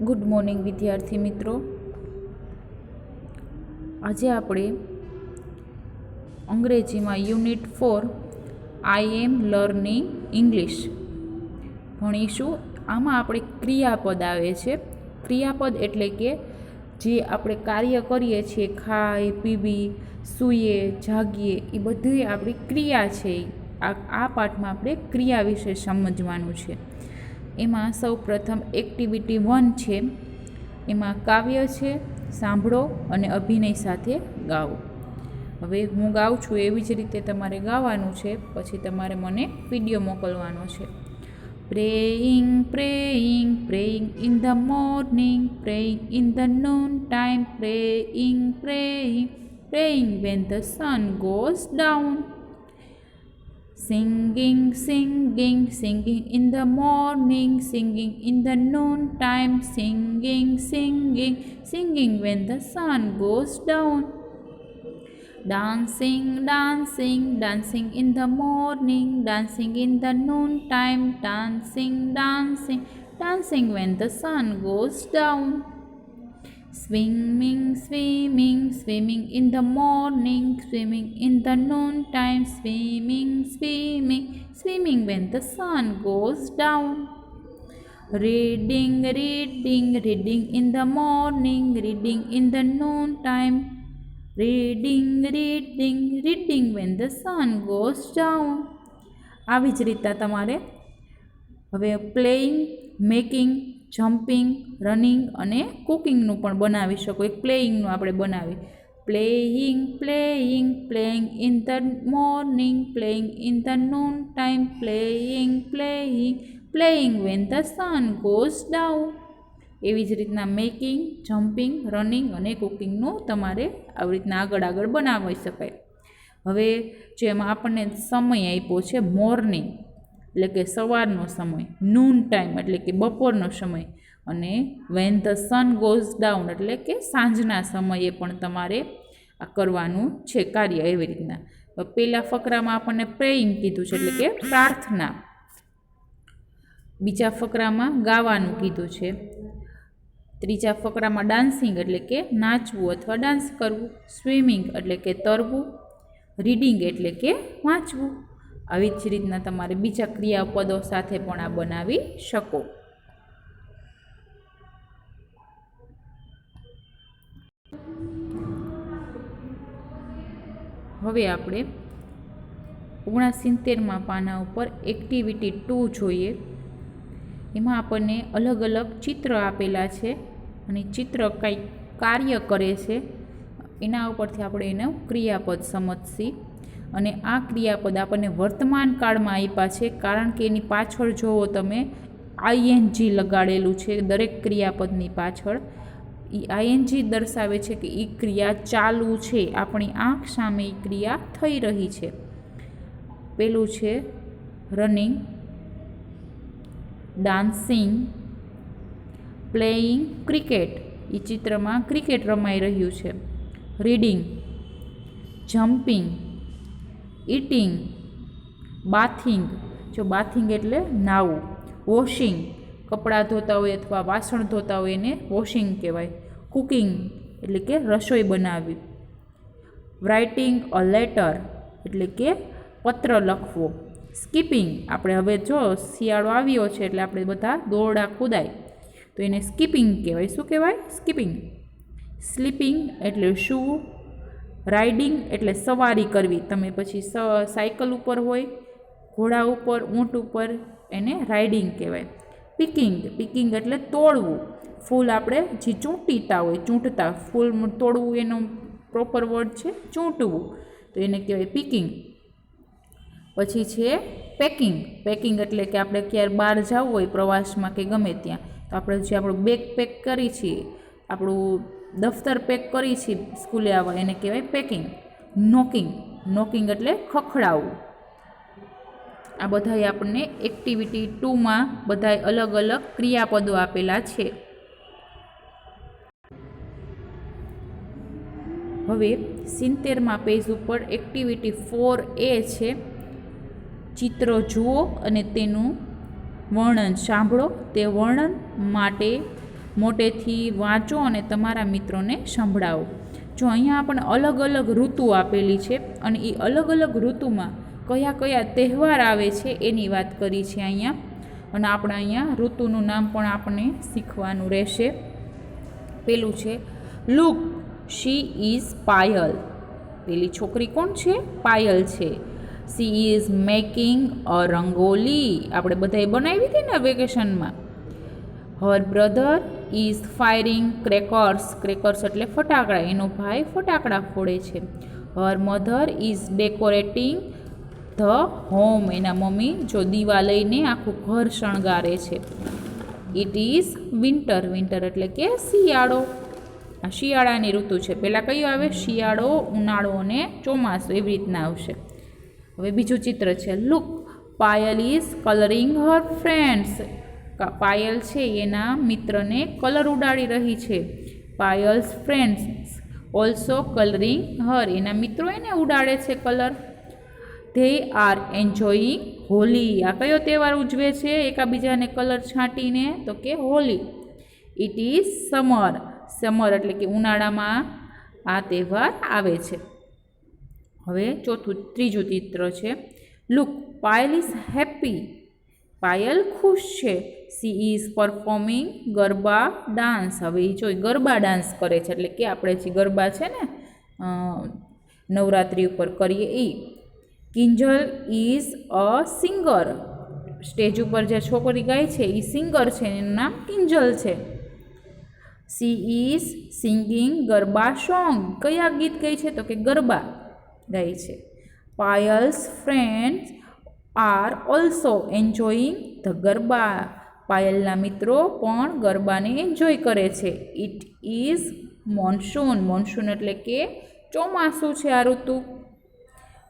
Good morning વિદ્યાર્થી મિત્રો। આજે આપણે અંગ્રેજીમાં યુનિટ 4 આઈ એમ લર્નિંગ ઇંગ્લિશ ભણીશું। આમાં આપણે ક્રિયાપદ આવે છે। ક્રિયાપદ એટલે કે જે આપણે કાર્ય કરીએ છીએ, ખાઈ પીવી, સૂઈએ, જાગીએ, એ બધી આપણી ક્રિયા છે। આ પાઠમાં આપણે ક્રિયા વિશે સમજવાનું છે। એમાં સૌ પ્રથમ એક્ટિવિટી 1 છે, એમાં કાવ્ય છે, સાંભળો અને અભિનય સાથે ગાઓ। હવે હું ગાઉં છું એવી જ રીતે તમારે ગાવાનું છે, પછી તમારે મને વિડીયો મોકલવાનો છે। Praying praying praying in the morning, praying in the noon time, praying praying praying when the sun goes down, singing singing singing in the morning, singing in the noon time, singing singing singing when the sun goes down, dancing dancing dancing in the morning, dancing in the noon time, dancing dancing dancing when the sun goes down, swimming swimming swimming in the morning, swimming in the noon time, swimming swimming swimming when the sun goes down, reading reading reading in the morning, reading in the noon time, reading reading reading when the sun goes down। આવી જ રીતે તમારે હવે playing, making, jumping, running અને કુકિંગનું પણ બનાવી શકો। એક પ્લેઇંગનું આપણે બનાવી, playing playing playing in the morning, playing in the noon time, playing playing playing when the sun goes down. એવી જ રીતના મેકિંગ, જમ્પિંગ, રનિંગ અને કુકિંગનું તમારે આવી રીતના આગળ આગળ બનાવી શકાય। હવે જેમાં આપણને સમય આપ્યો છે મોર્નિંગ એટલે કે સવારનો સમય, નૂન ટાઈમ એટલે કે બપોરનો સમય, અને when the sun goes down એટલે કે સાંજના સમયે પણ તમારે આ કરવાનું છે કાર્ય। એવી રીતના પહેલા ફકરામાં આપણને પ્રેઇંગ કીધું છે એટલે કે પ્રાર્થના, બીજા ફકરામાં ગાવાનું કીધું છે, ત્રીજા ફકરામાં ડાન્સિંગ એટલે કે નાચવું અથવા ડાન્સ કરવું, સ્વિમિંગ એટલે કે તરવું, રીડિંગ એટલે કે વાંચવું। આવી જ રીતના તમારે બીજા ક્રિયાપદો સાથે પણ આ બનાવી શકો। હવે આપણે 69માં પાના ઉપર એક્ટિવિટી 2 જોઈએ। એમાં આપણને અલગ અલગ ચિત્ર આપેલા છે અને ચિત્ર કંઈક કાર્ય કરે છે, એના ઉપરથી આપણે એનું ક્રિયાપદ સમજશી। અને આ ક્રિયાપદ આપણને વર્તમાન કાળમાં આપ્યા છે, કારણ કે એની પાછળ જોવો તમે આઈએનજી લગાડેલું છે દરેક ક્રિયાપદની પાછળ। એ આઈએનજી દર્શાવે છે કે એ ક્રિયા ચાલુ છે, આપણી આંખ સામે એ ક્રિયા થઈ રહી છે। પેલું છે રનિંગ, ડાન્સિંગ, પ્લેઇંગ ક્રિકેટ, એ ચિત્રમાં ક્રિકેટ રમાઈ રહ્યું છે, રીડિંગ, જમ્પિંગ, ઇટિંગ, બાથિંગ, જો બાથિંગ એટલે નાવું, વોશિંગ, કપડાં ધોતા હોય અથવા વાસણ ધોતા હોય એને વોશિંગ કહેવાય, કુકિંગ એટલે કે રસોઈ બનાવવી, રાઇટિંગ અ લેટર એટલે કે પત્ર લખવો, સ્કીપિંગ આપણે હવે જો શિયાળો આવ્યો છે એટલે આપણે બધા દોરડા કૂદાય તો એને સ્કીપિંગ કહેવાય। શું કહેવાય? સ્કીપિંગ। સ્લીપિંગ એટલે સૂવું, રાઇડિંગ એટલે સવારી કરવી, તમે પછી સાયકલ ઉપર હોય, ઘોડા ઉપર, ઊંટ ઉપર, એને રાઇડિંગ કહેવાય। પિકિંગ, પિકિંગ એટલે તોડવું, ફૂલ આપણે જે ચૂંટીતા હોય, ચૂંટતા ફૂલ તોડવું એનો પ્રોપર વર્ડ છે ચૂંટવું, તો એને કહેવાય પિકિંગ। પછી છે પેકિંગ, પેકિંગ એટલે કે આપણે ક્યારે બહાર જવું હોય પ્રવાસમાં કે ગમે ત્યાં, તો આપણે જે આપણું બેગ પેક કરી છીએ, આપણું દફતર પેક કરી છીએ સ્કૂલે આવવા, એને કહેવાય પેકિંગ। નોકિંગ, નોકિંગ એટલે ખખડાવવું। આ બધાય આપણને એક્ટિવિટી 2માં બધાય અલગ અલગ ક્રિયાપદો આપેલા છે। હવે 70માં પેજ ઉપર એક્ટિવિટી 4A છે, ચિત્રો જુઓ અને તેનું વર્ણન સાંભળો, તે વર્ણન માટે મોટેથી વાંચો અને તમારા મિત્રોને સંભળાવો. જો અહીંયા આપણને અલગ અલગ ઋતુ આપેલી છે અને એ અલગ અલગ ઋતુમાં કયા કયા તહેવાર આવે છે એની વાત કરી છે અહીંયા. અને આપણે અહીંયા ઋતુનું નામ પણ આપણને શીખવાનું રહેશે. પેલું છે લુક શી ઇઝ પાયલ. પેલી છોકરી કોણ છે? પાયલ છે. She is making a rangoli. આપણે બધાએ બનાવી હતી ને વેકેશનમાં. Her brother is firing crackers. Crackers એટલે ફટાકડા. એનો ભાઈ ફટાકડા ફોડે છે. Her mother is decorating the home. એના મમ્મી જો દીવા લઈને આખું ઘર શણગારે છે. It is winter. વિન્ટર એટલે કે શિયાળો. આ શિયાળાની ઋતુ છે. પહેલાં કયું આવે? શિયાળો, ઉનાળો અને ચોમાસું એવી રીતના આવશે. હવે બીજું ચિત્ર છે look Payal is colouring her friends. Payal છે એના મિત્રને કલર ઉડાડી રહી છે. પાયલ્સ ફ્રેન્ડ્સ ઓલ્સો કલરિંગ હર. એના મિત્રો એને ઉડાડે છે colour. They are enjoying Holi. આ કયો તહેવાર ઉજવે છે એકાબીજાને કલર છાંટીને? તો કે Holi. It is summer. Summer એટલે કે ઉનાળામાં આ તહેવાર આવે છે. હવે ત્રીજું ચિત્ર છે look Payal is happy. Payal ખુશ છે. She is performing garba dance. હવે એ જો ગરબા ડાન્સ કરે છે એટલે કે આપણે જે ગરબા છે ને નવરાત્રિ ઉપર કરીએ એ. Kinjal is a singer. Stage ઉપર જે છોકરી ગાય છે એ સિંગર છે. એનું નામ કિંજલ છે. She is singing garba song. કયા ગીત ગાય છે? તો કે ગરબા ગાય છે. Payal's friends are also enjoying the garba. પાયલના મિત્રો પણ ગરબાને એન્જોય કરે છે. It is monsoon. મોન્સૂન એટલે કે ચોમાસું છે આ ઋતુ.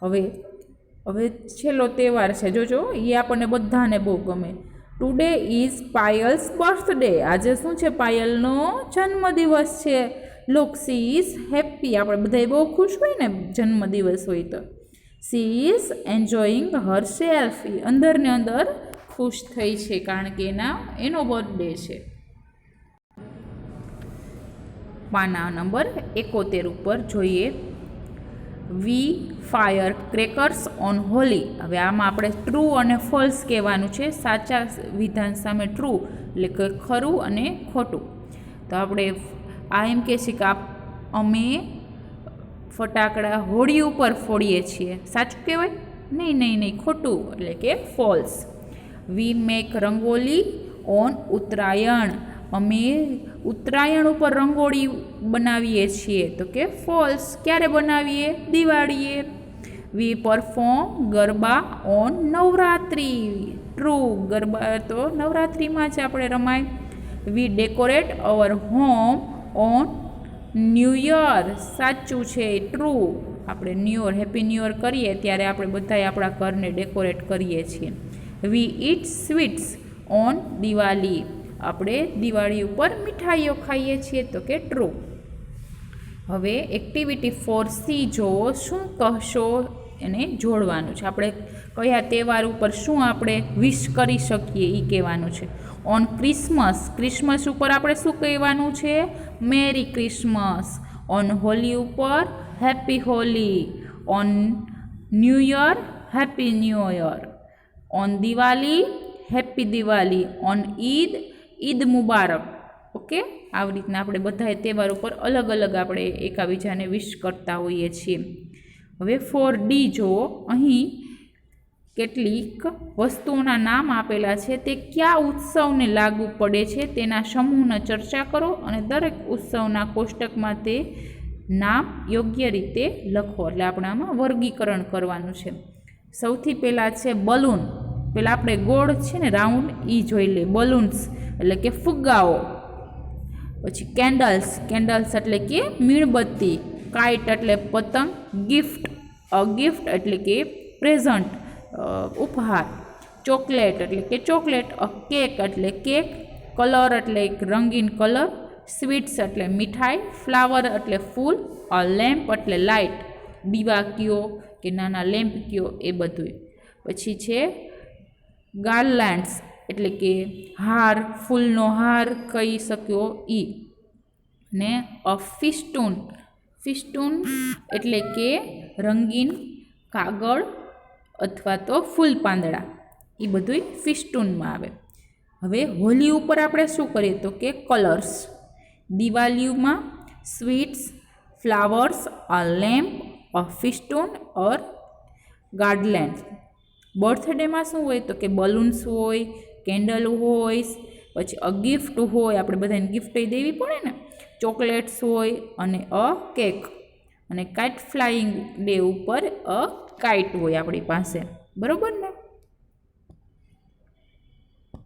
હવે છેલ્લો તહેવાર છે જોજો, એ આપણને બધાને બહુ ગમે. Today is Payal's birthday. આજે શું છે? પાયલનો જન્મદિવસ છે. Look she is happy. આપણે બધાય બહુ ખુશ હોય ને જન્મદિવસ હોય તો. She is enjoying her herself અંદર ને અંદર ખુશ થઈ છે કારણ કે એનો બર્થડે છે. પાના નંબર 71 ઉપર જોઈએ વી ફાયર ક્રેકર્સ ઓન હોલી. હવે આમાં આપણે ટ્રુ અને ફોલ્સ કહેવાનું છે. સાચા વિધાન સામે ટ્રુ એટલે કે ખરું અને ખોટું. તો આપણે આ એમ કહે છે કે અમે ફટાકડા હોળી ઉપર ફોડીએ છીએ. સાચું કહેવાય? નહીં, ખોટું એટલે કે false. We make rangoli on Uttarayan. અમે ઉત્તરાયણ ઉપર રંગોળી બનાવીએ છીએ. તો કે ફોલ્સ. ક્યારે બનાવીએ? દિવાળીએ. We perform garba on Navratri. True. Garba તો નવરાત્રિમાં જ આપણે રમાય. We decorate our home on new year. સાચું છે, ટ્રુ. આપણે new year, happy new year કરીએ ત્યારે આપણે બધાય આપણા ઘરને ડેકોરેટ કરીએ છીએ. We eat sweets on Diwali. આપણે દિવાળી ઉપર મીઠાઈઓ ખાઈએ છીએ. તો કે ટ્રુ. હવે એક્ટિવિટી 4C જોવો. શું કહેશો એને જોડવાનું છે. આપણે કયા તહેવાર ઉપર શું આપણે વિશ કરી શકીએ એ કહેવાનું છે. On Christmas. ક્રિસમસ ઉપર આપણે શું કહેવાનું છે? Merry Christmas. ઓન હોલી ઉપર happy Holi. On new year happy new year. On Diwali happy Diwali. On Eid Mubarak. Okay, આવી રીતના આપણે બધા તહેવાર ઉપર અલગ અલગ આપણે એકાબીજાને વિશ કરતા હોઈએ છીએ. હવે 4D જુઓ. અહીં કેટલીક વસ્તુઓના નામ આપેલા છે. તે કયા ઉત્સવને લાગુ પડે છે તેના સમૂહને ચર્ચા કરો અને દરેક ઉત્સવના કોષ્ટકમાં તે નામ યોગ્ય રીતે લખો. એટલે આપણે આમાં વર્ગીકરણ કરવાનું છે. સૌથી પહેલાં છે બલૂન. પહેલાં આપણે ગોળ છે ને રાઉન્ડ એ જોઈ લે. બલૂન્સ એટલે કે ફુગ્ગાઓ. પછી કેન્ડલ્સ. કેન્ડલ્સ એટલે કે મીણબત્તી. કાઇટ એટલે પતંગ. ગિફ્ટ. ગિફ્ટ એટલે કે પ્રેઝન્ટ, ઉપહાર. ચોકલેટ એટલે કે ચોકલેટ. કેક એટલે કેક. કલર એટલે એક રંગીન કલર. સ્વીટ્સ એટલે મીઠાઈ. ફ્લાવર એટલે ફૂલ. લેમ્પ એટલે લાઇટ. દીવા કયો કે નાના લેમ્પ કયો એ બધું. પછી છે ગાર્લેન્ડ્સ. એટલે કે હાર, ફૂલનો હાર કહી શક્યો ઈ. ને અ ફિસ્ટૂન, ફિસ્ટૂન એટલે કે રંગીન કાગળ અથવા તો ફૂલ પાંદડા, એ બધુંય ફિસ્ટૂનમાં આવે. હવે હોલી ઉપર આપણે શું કરીએ તો કે કલર્સ. દિવાળીમાં સ્વીટ્સ, ફ્લાવર્સ, અ લેમ્પ, અ ફિસ્ટૂન ઓર ગાર્ડલેન્ડ. બર્થડેમાં શું હોય તો કે બલૂન્સ હોય, કેન્ડલ હોય, પછી અ ગિફ્ટ હોય, આપણે બધાને ગિફ્ટ દેવી પડે ને, ચોકલેટ્સ હોય અને અ કેક. અને કાઇટ ફ્લાઇંગ ડે ઉપર અ કાઇટ હોય આપણી પાસે, બરાબર ને.